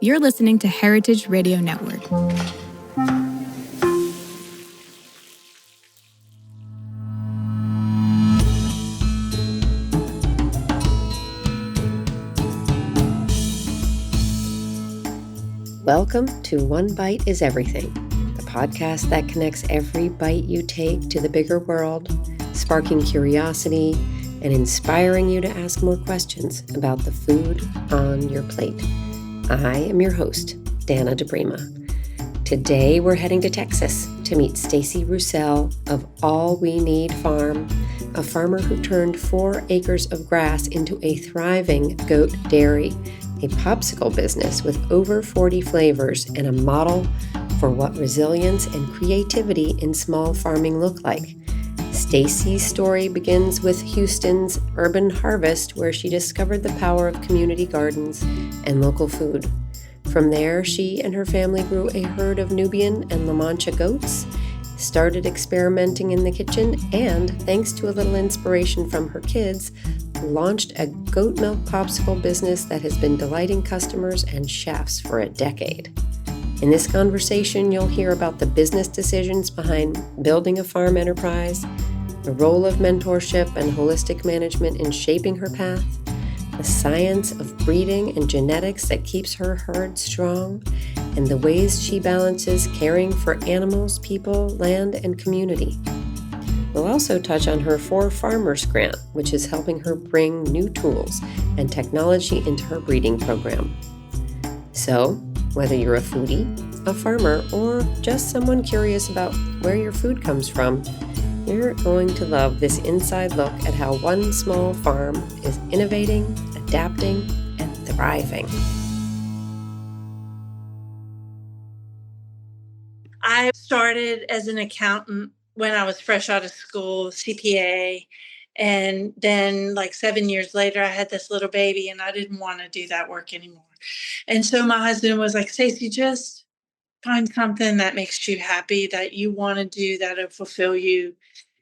You're listening to Heritage Radio Network. Welcome to One Bite is Everything, the podcast that connects every bite you take to the bigger world, sparking curiosity and inspiring you to ask more questions about the food on your plate. I am your host, Dana DeBrima. Today we're heading to Texas to meet Stacey Roussel of All We Need Farm, a farmer who turned 4 acres of grass into a thriving goat dairy, a popsicle business with over 40 flavors and a model for what resilience and creativity in small farming look like. Stacey's story begins with Houston's Urban Harvest, where she discovered the power of community gardens and local food. From there, she and her family grew a herd of Nubian and La Mancha goats, started experimenting in the kitchen, and, thanks to a little inspiration from her kids, launched a goat milk popsicle business that has been delighting customers and chefs for a decade. In this conversation, you'll hear about the business decisions behind building a farm enterprise, the role of mentorship and holistic management in shaping her path, the science of breeding and genetics that keeps her herd strong, and the ways she balances caring for animals, people, land, and community. We'll also touch on her 4 Farmers Grant, which is helping her bring new tools and technology into her breeding program. So, whether you're a foodie, a farmer, or just someone curious about where your food comes from, you're going to love this inside look at how one small farm is innovating, adapting, and thriving. I started as an accountant when I was fresh out of school, CPA. And then 7 years later, I had this little baby and I didn't want to do that work anymore. And so my husband was like, Stacey, just find something that makes you happy, that you want to do, that'll fulfill you.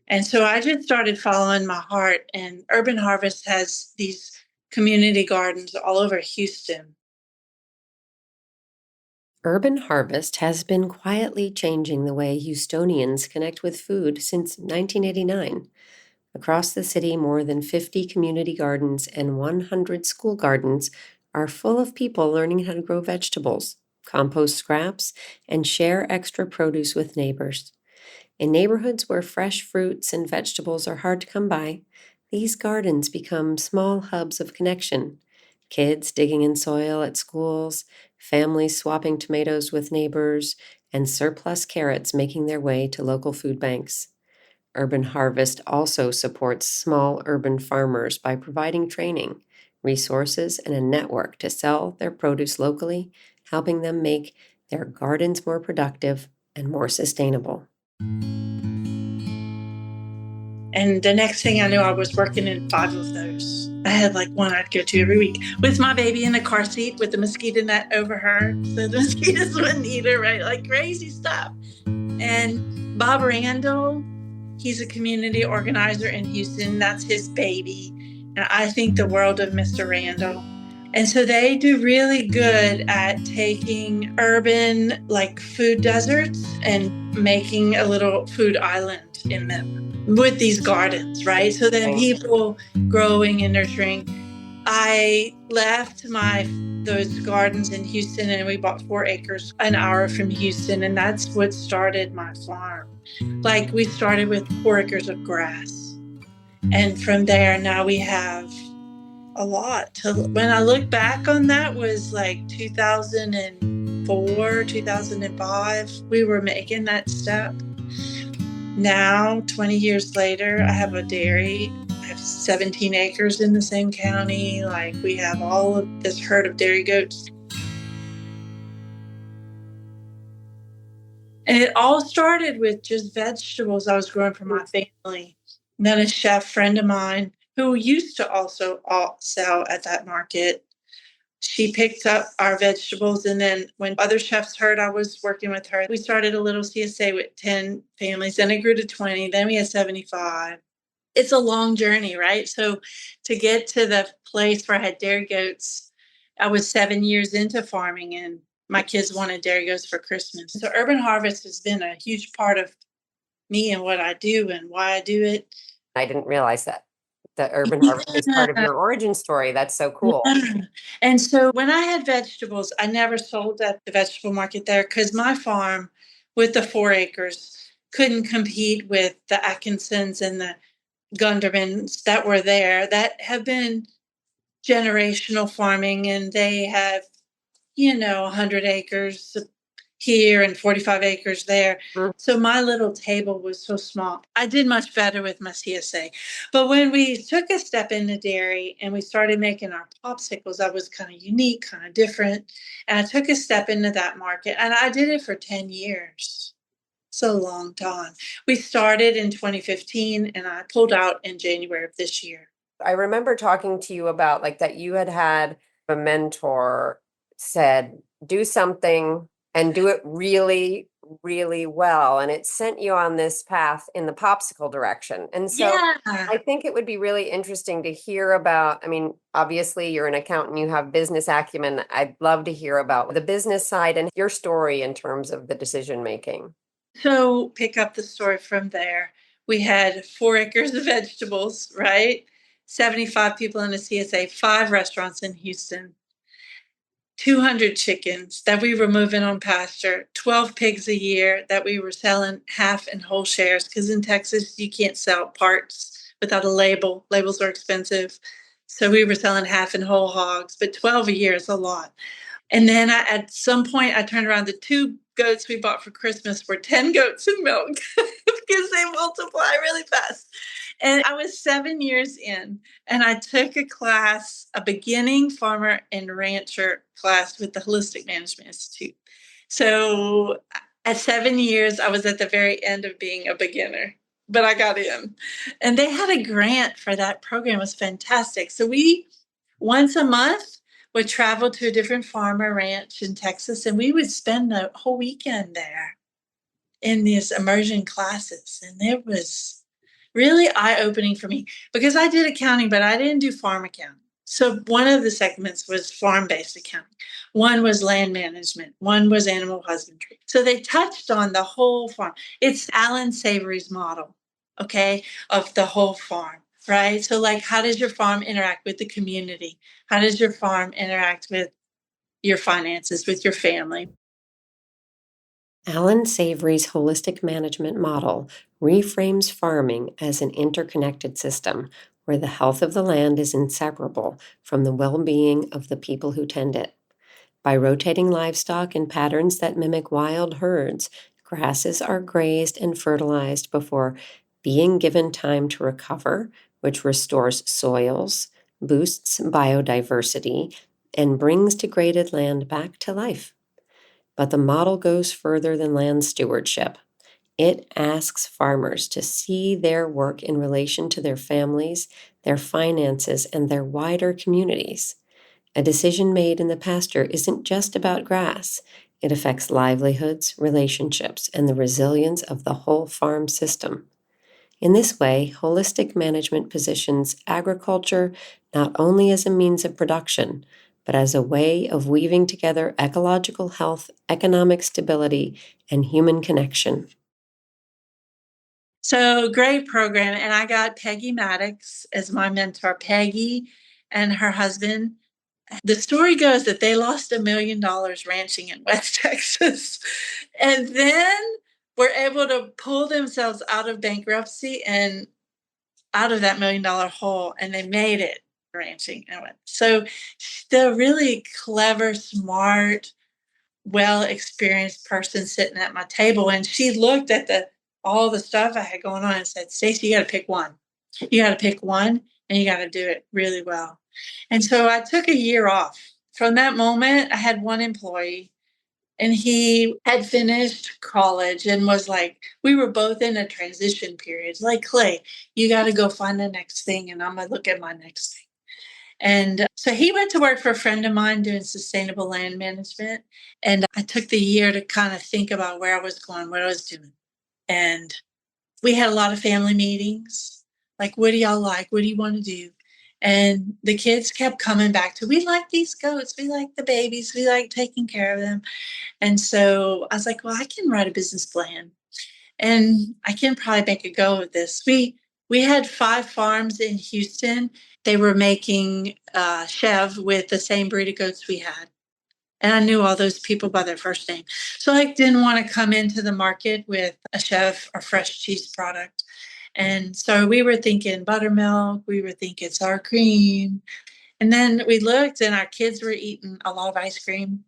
And so I just started following my heart. And Urban Harvest has these community gardens all over Houston. Urban Harvest has been quietly changing the way Houstonians connect with food since 1989. Across the city, more than 50 community gardens and 100 school gardens are full of people learning how to grow vegetables, compost scraps, and share extra produce with neighbors. In neighborhoods where fresh fruits and vegetables are hard to come by, these gardens become small hubs of connection. Kids digging in soil at schools, families swapping tomatoes with neighbors, and surplus carrots making their way to local food banks. Urban Harvest also supports small urban farmers by providing training, resources, and a network to sell their produce locally, helping them make their gardens more productive and more sustainable. And the next thing I knew, I was working in 5 of those. I had one I'd go to every week with my baby in the car seat with the mosquito net over her so the mosquitoes wouldn't eat her, right? Crazy stuff. And Bob Randall, he's a community organizer in Houston. That's his baby. And I think the world of Mr. Randall. And so they do really good at taking urban food deserts and making a little food island in them with these gardens, right? So then people growing and nurturing. I left those gardens in Houston and we bought 4 acres an hour from Houston. And that's what started my farm. We started with 4 acres of grass. And from there, now we have a lot. When I look back on that was 2004, 2005, we were making that step. Now, 20 years later, I have a dairy. I have 17 acres in the same county. We have all of this herd of dairy goats. And it all started with just vegetables I was growing for my family. And then a chef friend of mine who used to also sell at that market, she picked up our vegetables. And then when other chefs heard I was working with her, we started a little CSA with 10 families. Then it grew to 20. Then we had 75. It's a long journey, right? So to get to the place where I had dairy goats I was 7 years into farming and my kids wanted dairy goats for Christmas. So Urban Harvest has been a huge part of me and what I do and why I do it. I didn't realize that. The Urban Harvest is part of your origin story. That's so cool. Yeah. And so when I had vegetables, I never sold at the vegetable market there because my farm with the 4 acres couldn't compete with the Atkinsons and the Gundermans that were there that have been generational farming, and they have 100 acres here and 45 acres there. Mm. So my little table was so small. I did much better with my CSA. But when we took a step into dairy and we started making our popsicles, I was kind of unique, kind of different. And I took a step into that market and I did it for 10 years. So long time. We started in 2015 and I pulled out in January of this year. I remember talking to you about like that you had a mentor said, do something and do it really, really well. And it sent you on this path in the popsicle direction. And so I think it would be really interesting to hear about, I mean, obviously you're an accountant, you have business acumen. I'd love to hear about the business side and your story in terms of the decision making. So pick up the story from there. We had 4 acres of vegetables, right? 75 people in a CSA, 5 restaurants in Houston, 200 chickens that we were moving on pasture, 12 pigs a year that we were selling half and whole shares because in Texas, you can't sell parts without a label. Labels are expensive. So we were selling half and whole hogs, but 12 a year is a lot. And then at some point, I turned around. The 2 goats we bought for Christmas were 10 goats in milk because they multiply really fast. And I was 7 years in, and I took a class, a beginning farmer and rancher class with the Holistic Management Institute. So at 7 years, I was at the very end of being a beginner, but I got in. And they had a grant for that program. It was fantastic. So we, once a month, would travel to a different farmer ranch in Texas, and we would spend the whole weekend there in these immersion classes. And it was really eye-opening for me because I did accounting, but I didn't do farm accounting. So one of the segments was farm-based accounting. One was land management. One was animal husbandry. So they touched on the whole farm. It's Alan Savory's model, okay, of the whole farm. Right? So like, how does your farm interact with the community? How does your farm interact with your finances, with your family? Alan Savory's holistic management model reframes farming as an interconnected system where the health of the land is inseparable from the well-being of the people who tend it. By rotating livestock in patterns that mimic wild herds, grasses are grazed and fertilized before being given time to recover, which restores soils, boosts biodiversity, and brings degraded land back to life. But the model goes further than land stewardship. It asks farmers to see their work in relation to their families, their finances, and their wider communities. A decision made in the pasture isn't just about grass. It affects livelihoods, relationships, and the resilience of the whole farm system. In this way, holistic management positions agriculture not only as a means of production, but as a way of weaving together ecological health, economic stability, and human connection. So great program. And I got Peggy Maddox as my mentor. Peggy and her husband. The story goes that they lost $1 million ranching in West Texas and then were able to pull themselves out of bankruptcy and out of that $1 million hole, and they made it ranching. So the really clever, smart, well-experienced person sitting at my table, and she looked at all the stuff I had going on and said, Stacey, you got to pick one. You got to pick one, and you got to do it really well. And so I took a year off. From that moment, I had one employee, and he had finished college and was like, we were both in a transition period. Like, Clay, you got to go find the next thing, and I'm going to look at my next thing. And so he went to work for a friend of mine doing sustainable land management. And I took the year to kind of think about where I was going, what I was doing. And we had a lot of family meetings. Like, what do y'all like? What do you want to do? And the kids kept coming back to, we like these goats. We like the babies. We like taking care of them. And so I was like, well, I can write a business plan and I can probably make a go of this. We had 5 farms in Houston. They were making Chev with the same breed of goats we had. And I knew all those people by their first name. So I didn't want to come into the market with a Chev or fresh cheese product. And so we were thinking buttermilk, we were thinking sour cream. And then we looked and our kids were eating a lot of ice cream.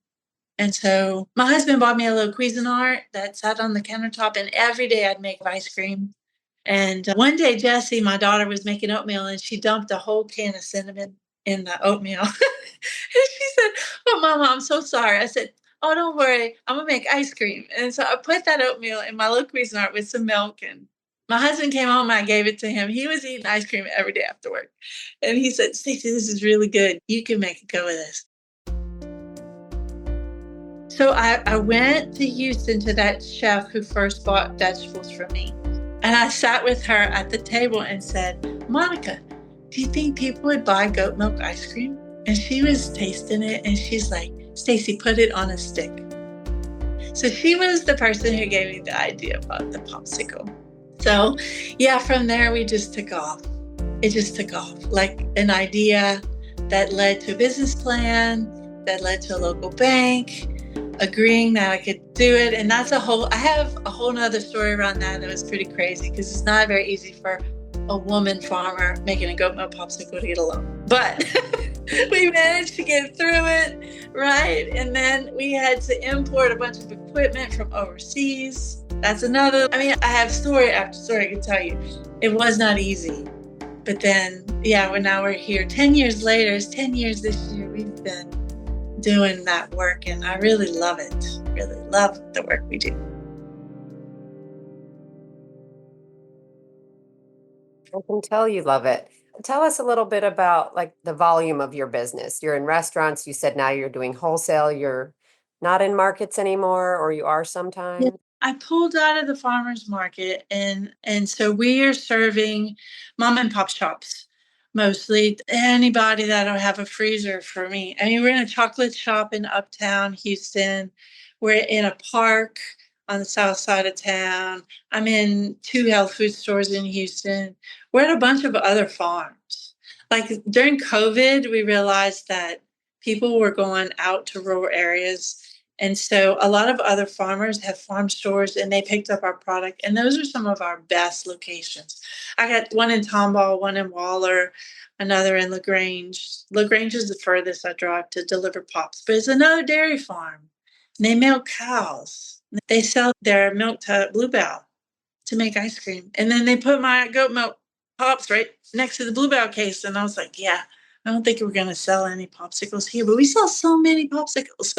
And so my husband bought me a little Cuisinart that sat on the countertop, and every day I'd make ice cream. And one day, Jessie, my daughter, was making oatmeal and she dumped a whole can of cinnamon in the oatmeal. And she said, "Oh, Mama, I'm so sorry." I said, "Oh, don't worry. I'm going to make ice cream." And so I put that oatmeal in my little Cuisinart with some milk. And my husband came home and I gave it to him. He was eating ice cream every day after work. And he said, "Stacey, this is really good. You can make a go of this." So I went to Houston to that chef who first bought vegetables from me. And I sat with her at the table and said, "Monica, do you think people would buy goat milk ice cream?" And she was tasting it and she's like, "Stacey, put it on a stick." So she was the person who gave me the idea about the popsicle. So yeah, from there we just took off. It just took off like an idea that led to a business plan, that led to a local bank, agreeing that I could do it. And I have a whole nother story around that was pretty crazy because it's not very easy for a woman farmer making a goat milk popsicle to get along. But we managed to get through it, right? And then we had to import a bunch of equipment from overseas. That's another, I have story after story I can tell you. It was not easy. But then, yeah, now we're here 10 years later. It's 10 years this year. We've been doing that work and I really love it. Really love the work we do. I can tell you love it. Tell us a little bit about like the volume of your business. You're in restaurants. You said now you're doing wholesale. You're not in markets anymore, or you are sometimes. I pulled out of the farmers market and so we are serving mom and pop shops, mostly anybody that'll have a freezer for me. We're in a chocolate shop in Uptown Houston. We're in a park on the south side of town. I'm in 2 health food stores in Houston. We're at a bunch of other farms. Like during COVID, we realized that people were going out to rural areas, and so a lot of other farmers have farm stores and they picked up our product. And those are some of our best locations. I got one in Tomball, one in Waller, another in LaGrange. LaGrange is the furthest I drive to deliver pops, but it's another dairy farm. And they milk cows. They sell their milk to Bluebell to make ice cream. And then they put my goat milk pops right next to the Bluebell case. And I was like, yeah, I don't think we're going to sell any popsicles here, but we sell so many popsicles.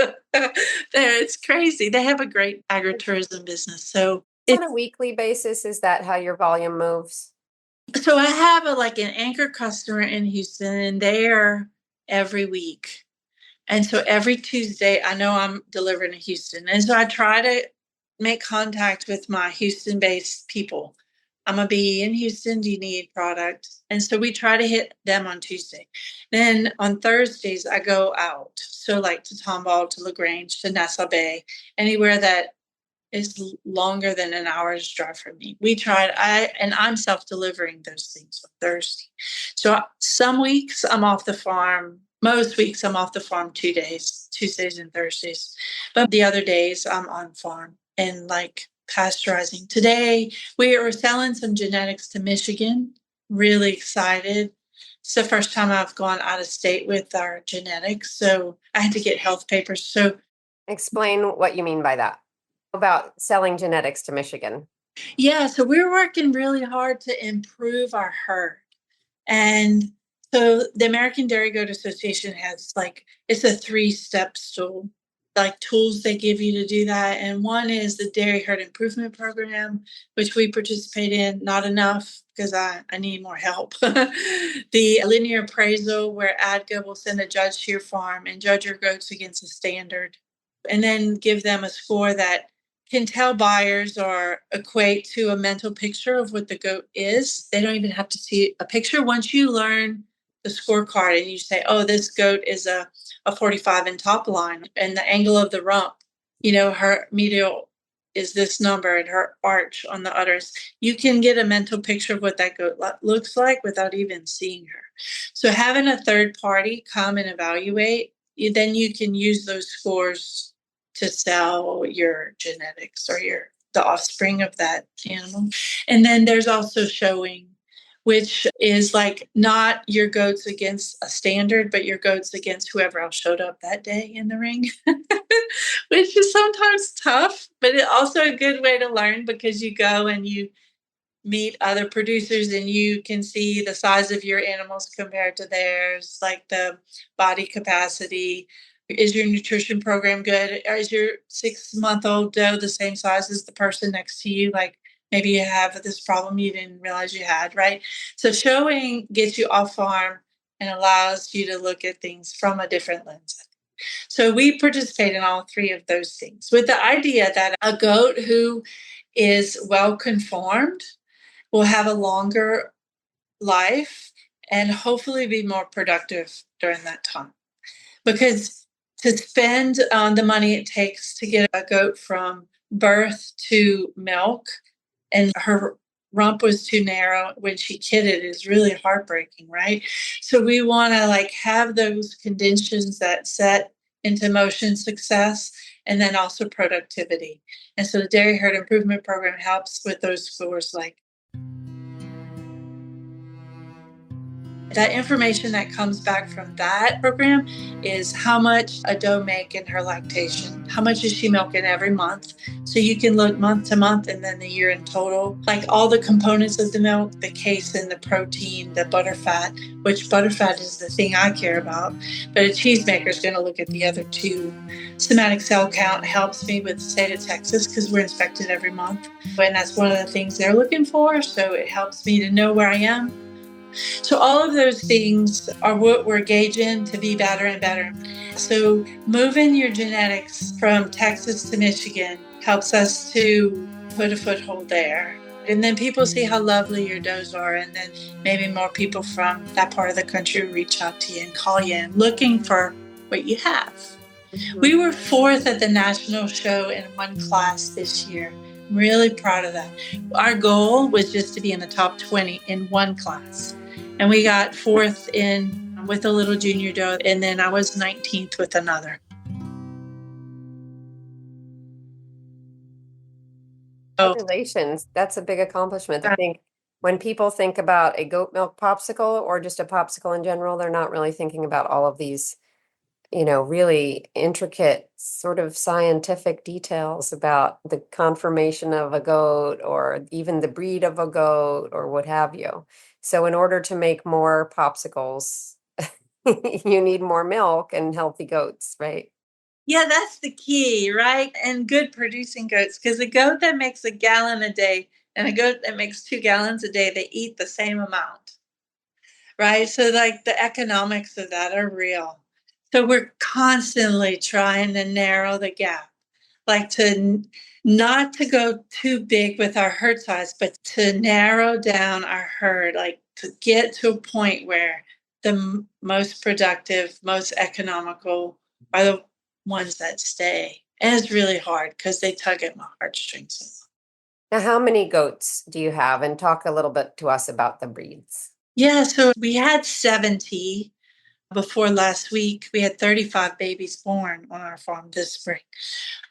It's crazy. They have a great agritourism business. So On a weekly basis, is that how your volume moves? so I have an anchor customer in Houston, and they're every week. And so every Tuesday, I know I'm delivering to Houston. And so I try to make contact with my Houston-based people. I'm going to be in Houston. Do you need product? And so we try to hit them on Tuesday. Then on Thursdays, I go out. So like to Tomball, to LaGrange, to Nassau Bay, anywhere that is longer than an hour's drive from me. I'm self-delivering those things on Thursday. So some weeks I'm off the farm. Most weeks I'm off the farm 2 days, Tuesdays and Thursdays. But the other days I'm on farm and like pasteurizing. Today we are selling some genetics to Michigan. Really excited. It's the first time I've gone out of state with our genetics. So I had to get health papers. So Explain what you mean by that. About selling genetics to Michigan. yeah, so we're working really hard to improve our herd. And so the American Dairy Goat Association has it's a 3-step stool, like tools they give you to do that. And one is the Dairy Herd Improvement Program, which we participate in, not enough because I need more help. The linear appraisal, where ADGA will send a judge to your farm and judge your goats against a standard, and then give them a score that can tell buyers or equate to a mental picture of what the goat is. They don't even have to see a picture. Once you learn the scorecard and you say, oh, this goat is a 45 in top line, and the angle of the rump, her medial is this number and her arch on the udders, you can get a mental picture of what that goat looks like without even seeing her. So having a third party come and evaluate, then you can use those scores to sell your genetics or the offspring of that animal. And then there's also showing, which is like not your goats against a standard, but your goats against whoever else showed up that day in the ring, which is sometimes tough, but it's also a good way to learn because you go and you meet other producers and you can see the size of your animals compared to theirs, like the body capacity. Is your nutrition program good? Is your 6-month-old doe the same size as the person next to you? Like maybe you have this problem you didn't realize you had, right? So showing gets you off farm and allows you to look at things from a different lens. So we participate in all three of those things with the idea that a goat who is well conformed will have a longer life and hopefully be more productive during that time. Because to spend the money it takes to get a goat from birth to milk and her rump was too narrow when she kidded is really heartbreaking, right? So we want to have those conditions that set into motion success and then also productivity. And so the Dairy Herd Improvement Program helps with those scores. That information that comes back from that program is how much a doe make in her lactation, how much is she milking every month. So you can look month to month and then the year in total, like all the components of the milk, the casein, the protein, the butterfat, which butterfat is the thing I care about. But a cheesemaker is going to look at the other two. Somatic cell count helps me with the state of Texas because we're inspected every month. And that's one of the things they're looking for. So it helps me to know where I am. So all of those things are what we're gauging to be better and better. So moving your genetics from Texas to Michigan helps us to put a foothold there. And then people see how lovely your does are. And then maybe more people from that part of the country reach out to you and call you and looking for what you have. We were 4th at the national show in one class this year. I'm really proud of that. Our goal was just to be in the top 20 in one class. And we got 4th in with a little junior doe. And then I was 19th with another. Congratulations. That's a big accomplishment. I think when people think about a goat milk popsicle or just a popsicle in general, they're not really thinking about all of these, really intricate sort of scientific details about the conformation of a goat or even the breed of a goat or what have you. So in order to make more popsicles, you need more milk and healthy goats, right? Yeah, that's the key, right? And good producing goats, because a goat that makes a gallon a day and a goat that makes 2 gallons a day, they eat the same amount, right? So the economics of that are real. So we're constantly trying to narrow the gap, not to go too big with our herd size, but to narrow down our herd, to get to a point where the most productive, most economical are the ones that stay. And it's really hard because they tug at my heartstrings. Now, how many goats do you have? And talk a little bit to us about the breeds. Yeah, so we had 70 before last week. We had 35 babies born on our farm this spring.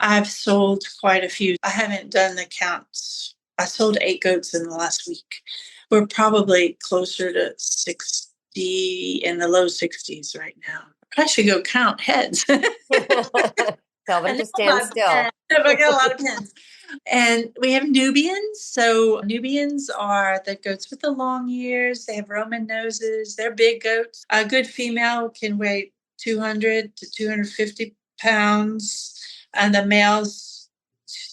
I've sold quite a few. I haven't done the counts. I sold 8 goats in the last week. We're probably closer to 60 in the low 60s right now. I should go count heads. Tell them to stand still. I got a lot of pens. And we have Nubians. So Nubians are the goats with the long ears. They have Roman noses. They're big goats. A good female can weigh 200 to 250 pounds. And the males,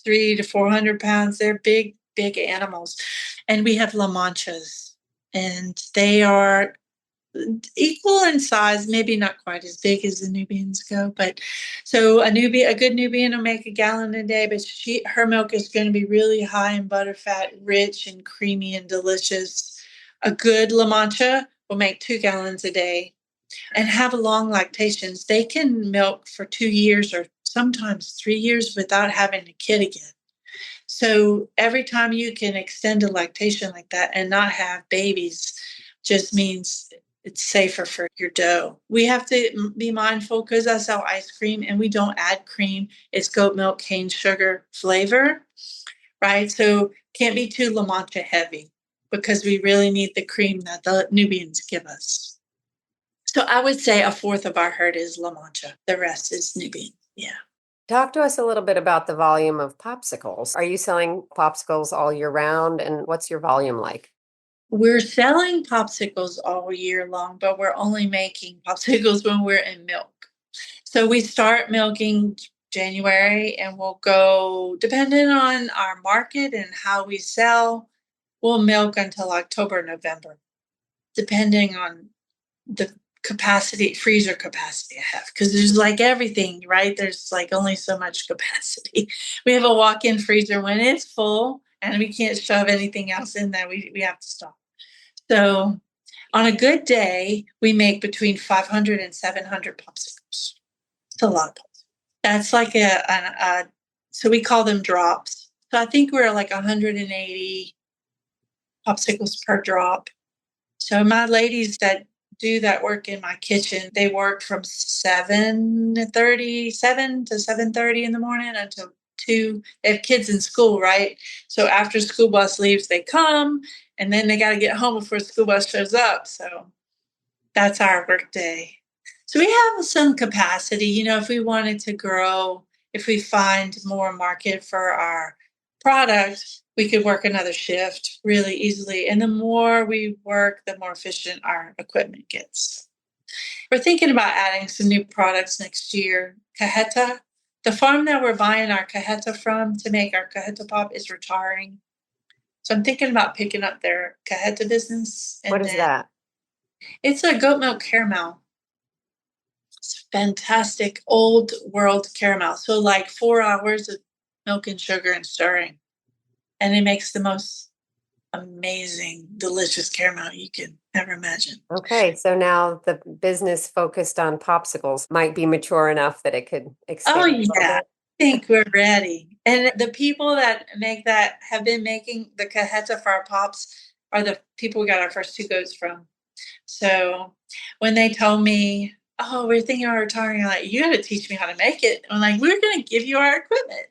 300 to 400 pounds. They're big, big animals. And we have La Manchas. And they are equal in size, maybe not quite as big as the Nubians go, but so a good Nubian will make a gallon a day, but her milk is going to be really high in butterfat, rich and creamy and delicious. A good La Mancha will make 2 gallons a day and have long lactations. They can milk for 2 years or sometimes 3 years without having a kid again. So every time you can extend a lactation like that and not have babies just means it's safer for your dough. We have to be mindful because I sell ice cream and we don't add cream. It's goat milk, cane sugar flavor, right? So can't be too La Mancha heavy because we really need the cream that the Nubians give us. So I would say a fourth of our herd is La Mancha. The rest is Nubian. Yeah. Talk to us a little bit about the volume of popsicles. Are you selling popsicles all year round, and what's your volume like? We're selling popsicles all year long, but we're only making popsicles when we're in milk. So we start milking January and we'll go, depending on our market and how we sell, we'll milk until October, November, depending on the capacity, freezer capacity I have. Because there's like everything, right? There's like only so much capacity. We have a walk-in freezer when it's full and we can't shove anything else in there. We have to stop. So on a good day, we make between 500 and 700 popsicles. It's a lot of popsicles. That's like so we call them drops. So I think we're like 180 popsicles per drop. So my ladies that do that work in my kitchen, they work from 7:30 to 7:30 in the morning until 2. They have kids in school, right? So after school bus leaves, they come, and then they got to get home before school bus shows up. So that's our work day. So we have some capacity, if we wanted to grow, if we find more market for our product, we could work another shift really easily. And the more we work, the more efficient our equipment gets. We're thinking about adding some new products next year. Cajeta, the farm that we're buying our cajeta from to make our cajeta pop is retiring. So I'm thinking about picking up their cajeta business. What is that? It's a goat milk caramel. It's fantastic old world caramel. So like 4 hours of milk and sugar and stirring. And it makes the most amazing, delicious caramel you can ever imagine. Okay, so now the business focused on popsicles might be mature enough that it could expand. Oh, yeah. I think we're ready. And the people that make that have been making the cajeta for our pops are the people we got our first 2 goats from. So when they told me, oh, we're thinking of retiring, I'm like, you got to teach me how to make it. I'm like, we're going to give you our equipment.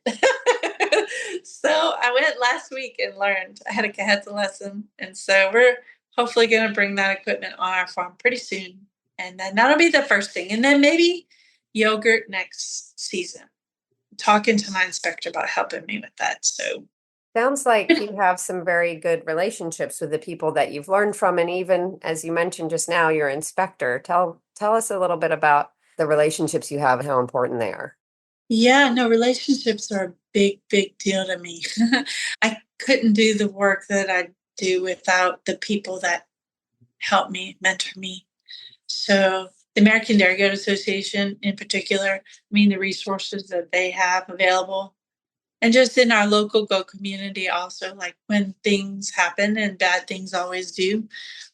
So I went last week and learned. I had a cajeta lesson. And so we're hopefully going to bring that equipment on our farm pretty soon. And then that'll be the first thing. And then maybe yogurt next season. I'm talking to my inspector about helping me with that. So sounds like you have some very good relationships with the people that you've learned from. And even as you mentioned just now, your inspector. Tell us a little bit about the relationships you have and how important they are. Yeah, no, relationships are a big, big deal to me. I couldn't do the work that I do without the people that help me, mentor me. So the American Dairy Goat Association in particular, the resources that they have available. And just in our local goat community also, like when things happen, and bad things always do,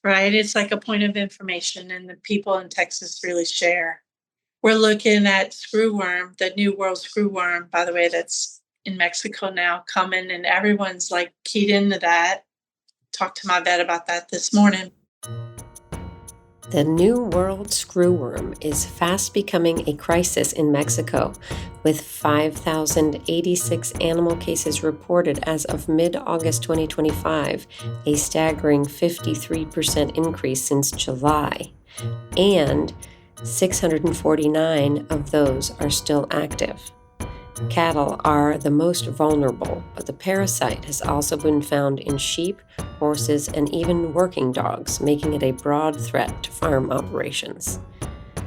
right? It's like a point of information, and the people in Texas really share. We're looking at screwworm, the new world screwworm, by the way, that's in Mexico now coming, and everyone's like keyed into that. Talked to my vet about that this morning. The New World screwworm is fast becoming a crisis in Mexico, with 5,086 animal cases reported as of mid-August 2025, a staggering 53% increase since July, and 649 of those are still active. Cattle are the most vulnerable, but the parasite has also been found in sheep, horses, and even working dogs, making it a broad threat to farm operations.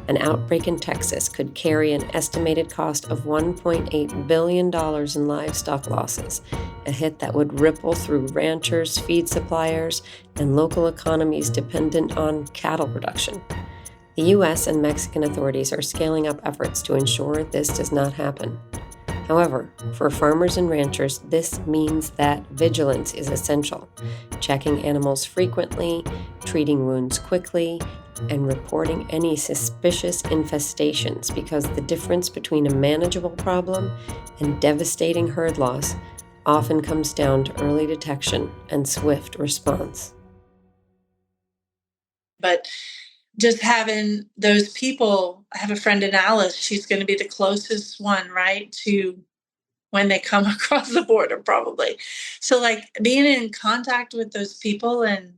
An outbreak in Texas could carry an estimated cost of $1.8 billion in livestock losses, a hit that would ripple through ranchers, feed suppliers, and local economies dependent on cattle production. The U.S. and Mexican authorities are scaling up efforts to ensure this does not happen. However, for farmers and ranchers, this means that vigilance is essential. Checking animals frequently, treating wounds quickly, and reporting any suspicious infestations, because the difference between a manageable problem and devastating herd loss often comes down to early detection and swift response. But just having those people, I have a friend in Alice, she's going to be the closest one, right, to when they come across the border, probably. So, like, being in contact with those people and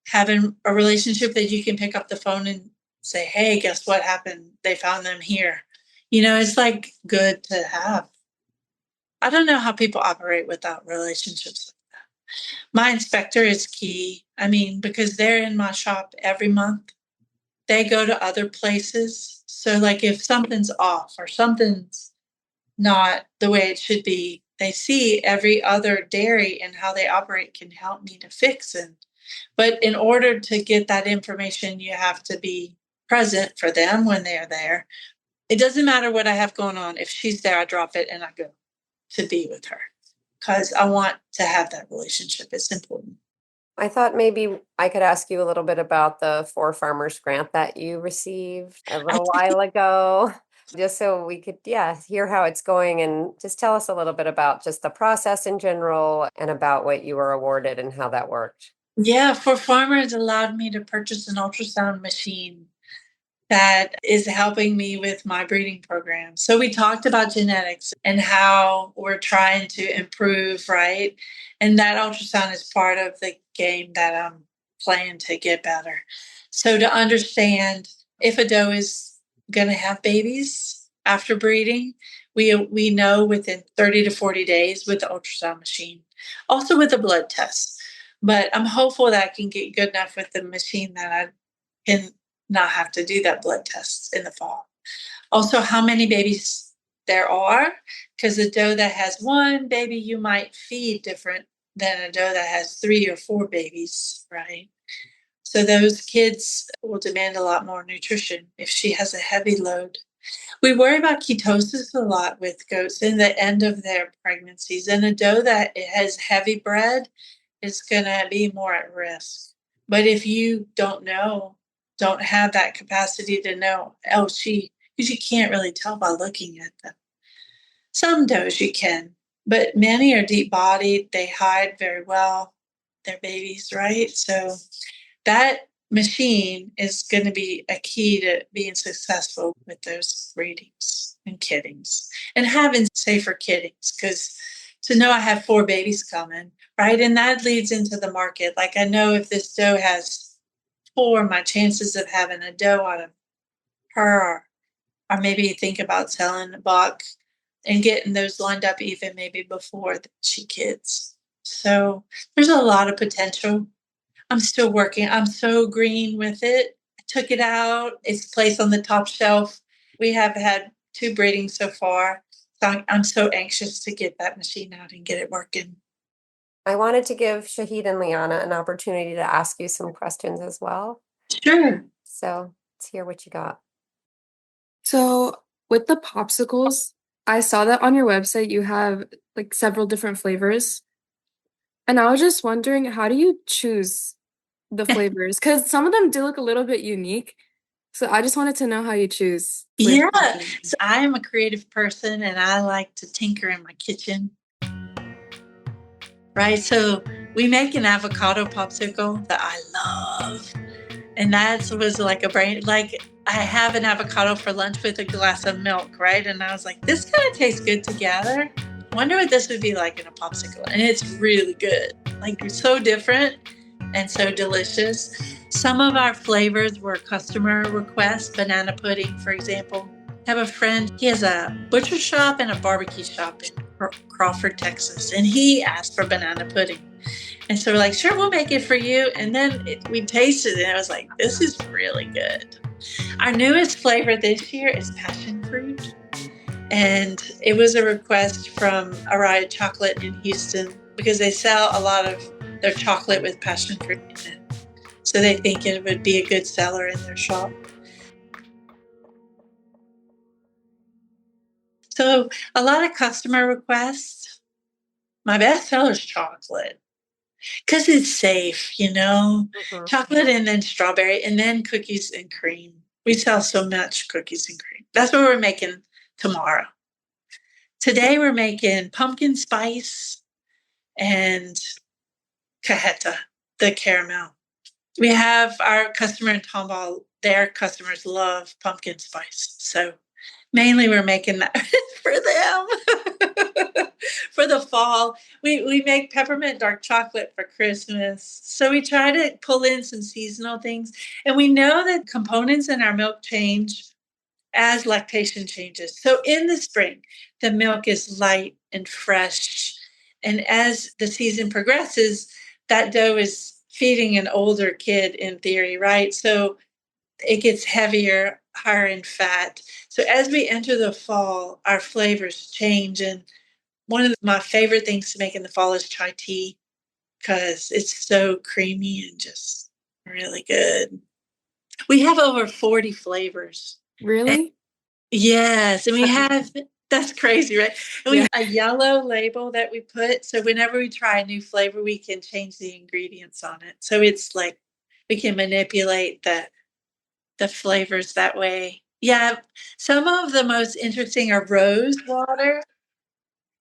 having a relationship that you can pick up the phone and say, hey, guess what happened? They found them here. It's like good to have. I don't know how people operate without relationships. My inspector is key. I mean, because they're in my shop every month. They go to other places. So, like, if something's off or something's not the way it should be, they see every other dairy and how they operate can help me to fix it. But in order to get that information, you have to be present for them when they're there. It doesn't matter what I have going on. If she's there, I drop it and I go to be with her because I want to have that relationship. It's important. I thought maybe I could ask you a little bit about the For Farmers grant that you received a little while ago, just so we could, hear how it's going, and just tell us a little bit about just the process in general and about what you were awarded and how that worked. Yeah, For Farmers allowed me to purchase an ultrasound machine that is helping me with my breeding program. So we talked about genetics and how we're trying to improve, right? And that ultrasound is part of the game that I'm playing to get better. So to understand if a doe is going to have babies after breeding, we know within 30 to 40 days with the ultrasound machine, also with a blood test. But I'm hopeful that I can get good enough with the machine that I can not have to do that blood test in the fall. Also, how many babies there are, because a doe that has one baby, you might feed different than a doe that has 3 or 4 babies, right? So those kids will demand a lot more nutrition if she has a heavy load. We worry about ketosis a lot with goats in the end of their pregnancies, and a doe that has heavy bred is going to be more at risk. But if you don't have that capacity to know, because you can't really tell by looking at them. Some does you can, but many are deep bodied. They hide very well their babies, right? So that machine is going to be a key to being successful with those breedings and kiddings and having safer kiddings, because to know I have 4 babies coming, right? And that leads into the market. Like, I know if this doe has 4, my chances of having a doe out of her or maybe think about selling a buck and getting those lined up even maybe before she kids. So there's a lot of potential. I'm still working. I'm so green with it. I took it out. It's placed on the top shelf. We have had 2 breedings so far. So I'm so anxious to get that machine out and get it working. I wanted to give Shahid and Liana an opportunity to ask you some questions as well. Sure. So let's hear what you got. So with the popsicles, I saw that on your website you have like several different flavors. And I was just wondering, how do you choose the flavors? Because some of them do look a little bit unique. So I just wanted to know how you choose flavors. Yeah. So I'm a creative person and I like to tinker in my kitchen. Right. So we make an avocado popsicle that I love. And that was like a brain, like I have an avocado for lunch with a glass of milk, right? And I was like, this kind of tastes good together. Wonder what this would be like in a popsicle. And it's really good. Like, it's so different and so delicious. Some of our flavors were customer requests. Banana pudding, for example. I have a friend, he has a butcher shop and a barbecue shop in Crawford, Texas. And he asked for banana pudding. And so we're like, sure, we'll make it for you. And then we tasted it and I was like, this is really good. Our newest flavor this year is passion fruit. And it was a request from Araya Chocolate in Houston because they sell a lot of their chocolate with passion fruit in it. So they think it would be a good seller in their shop. So a lot of customer requests. My best seller is chocolate because it's safe, chocolate and then strawberry and then cookies and cream. We sell so much cookies and cream. That's what we're making tomorrow. Today we're making pumpkin spice and cajeta, the caramel. We have our customer in Tomball, their customers love pumpkin spice. So mainly we're making that for them for the fall. We make peppermint dark chocolate for Christmas. So we try to pull in some seasonal things. And we know that components in our milk change as lactation changes. So in the spring, the milk is light and fresh. And as the season progresses, that dough is feeding an older kid in theory, right? So it gets heavier, higher in fat. So as we enter the fall, our flavors change. And one of my favorite things to make in the fall is chai tea because it's so creamy and just really good. We have over 40 flavors. Really? Yes, and we have that's crazy, right? And we Yeah. have a yellow label that we put, so whenever we try a new flavor, we can change the ingredients on it. So it's like we can manipulate the flavors that way. Yeah, some of the most interesting are rose water.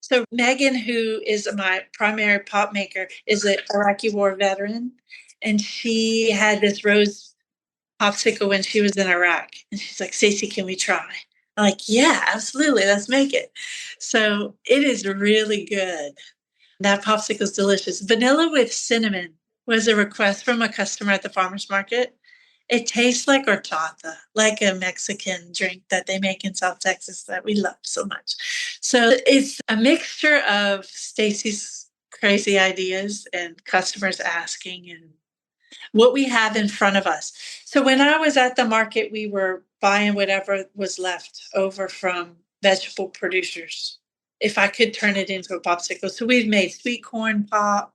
So Megan, who is my primary pop maker, is an Iraqi war veteran, and she had this rose popsicle when she was in Iraq. And she's like, Stacey, can we try? I'm like, yeah, absolutely. Let's make it. So it is really good. That popsicle is delicious. Vanilla with cinnamon was a request from a customer at the farmer's market. It tastes like horchata, like a Mexican drink that they make in South Texas that we love so much. So it's a mixture of Stacey's crazy ideas and customers asking and what we have in front of us. So when I was at the market, we were buying whatever was left over from vegetable producers. If I could turn it into a popsicle. So we've made sweet corn pop.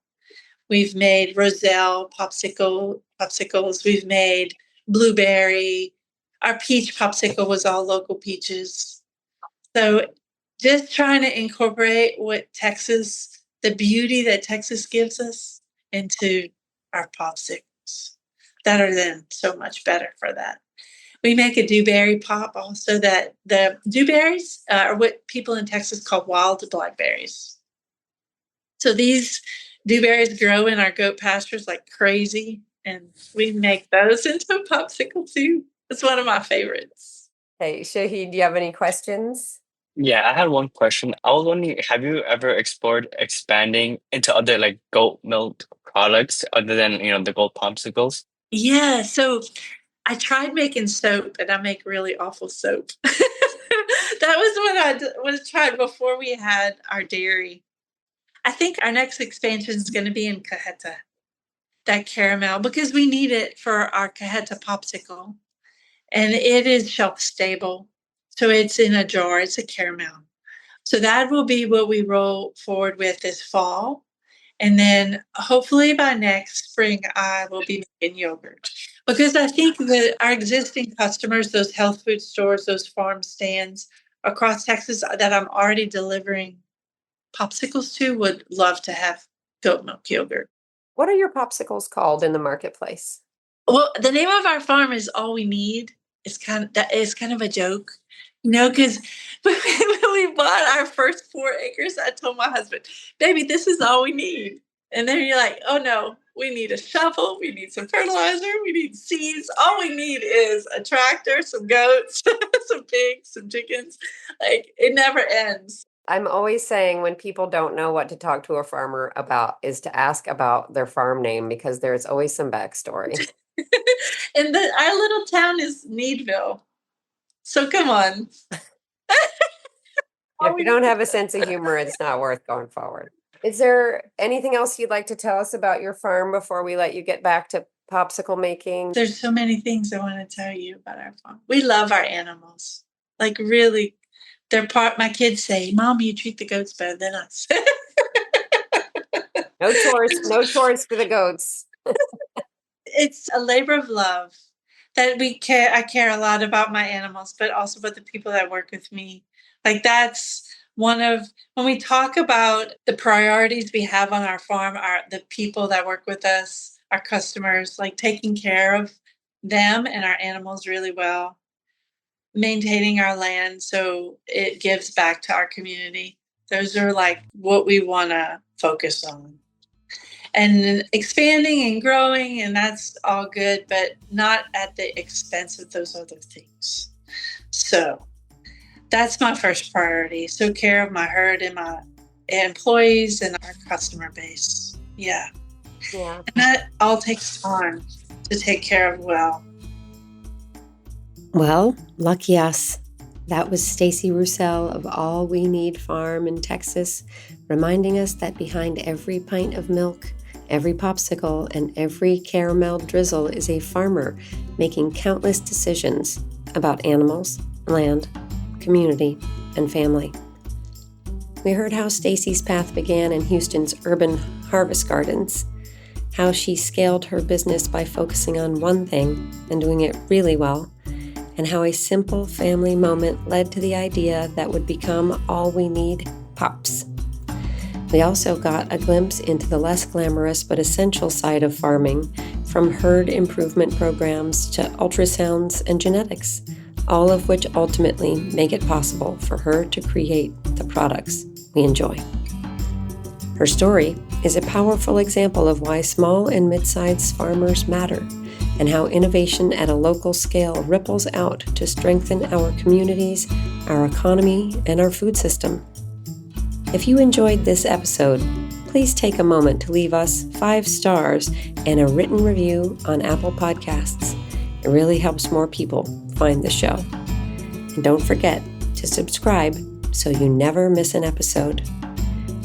We've made Roussel popsicles. We've made blueberry. Our peach popsicle was all local peaches. So just trying to incorporate the beauty that Texas gives us into our popsicles that are then so much better for that. We make a dewberry pop also that the dewberries are what people in Texas call wild blackberries. So these dewberries grow in our goat pastures like crazy, and we make those into a popsicle too. It's one of my favorites. Hey, Shahid, do you have any questions? Yeah, I had one question. I was wondering, have you ever explored expanding into other like goat milk products other than, the goat popsicles? Yeah, so I tried making soap, and I make really awful soap. That was what was tried before we had our dairy. I think our next expansion is going to be in cajeta, that caramel, because we need it for our cajeta popsicle. And it is shelf stable. So it's in a jar, it's a caramel. So that will be what we roll forward with this fall. And then hopefully by next spring, I will be making yogurt. Because I think that our existing customers, those health food stores, those farm stands across Texas that I'm already delivering popsicles to would love to have goat milk yogurt. What are your popsicles called in the marketplace? Well, the name of our farm is All We Need. It's kind of a joke, because when we bought our first 4 acres, I told my husband, "Baby, this is all we need." And then you're like, "Oh no, we need a shovel, we need some fertilizer, we need seeds. All we need is a tractor, some goats, some pigs, some chickens." Like it never ends. I'm always saying when people don't know what to talk to a farmer about is to ask about their farm name because there's always some backstory. And our little town is Needville. So come on. If you don't have a sense of humor, it's not worth going forward. Is there anything else you'd like to tell us about your farm before we let you get back to popsicle making? There's so many things I want to tell you about our farm. We love our animals. Like really, my kids say, "Mom, you treat the goats better than us." No chores for the goats. It's a labor of love that we care. I care a lot about my animals, but also about the people that work with me. Like that's one of, when we talk about the priorities we have on our farm, the people that work with us, our customers, like taking care of them and our animals really well, maintaining our land so it gives back to our community. Those are like what we want to focus on. And expanding and growing, and that's all good, but not at the expense of those other things. So that's my first priority. So care of my herd and my employees and our customer base. Yeah. And that all takes time to take care of well. Well, lucky us. That was Stacey Roussel of All We Need Farm in Texas, reminding us that behind every pint of milk, every popsicle, and every caramel drizzle is a farmer making countless decisions about animals, land, community, and family. We heard how Stacey's path began in Houston's urban harvest gardens, how she scaled her business by focusing on one thing and doing it really well, and how a simple family moment led to the idea that would become All We Need Pops. We also got a glimpse into the less glamorous but essential side of farming, from herd improvement programs to ultrasounds and genetics, all of which ultimately make it possible for her to create the products we enjoy. Her story is a powerful example of why small and mid-sized farmers matter, and how innovation at a local scale ripples out to strengthen our communities, our economy, and our food system. If you enjoyed this episode, please take a moment to leave us 5 stars and a written review on Apple Podcasts. It really helps more people find the show. And don't forget to subscribe so you never miss an episode.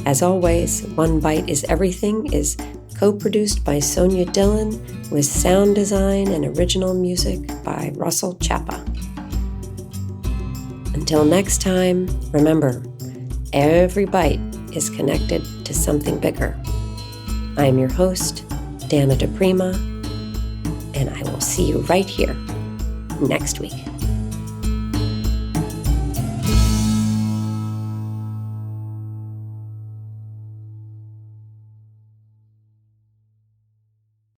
As always, One Bite is Everything is co-produced by Sonia Dillon with sound design and original music by Roussel Chapa. Until next time, remember, every bite is connected to something bigger. I'm your host, Dana DePrima, and I will see you right here next week.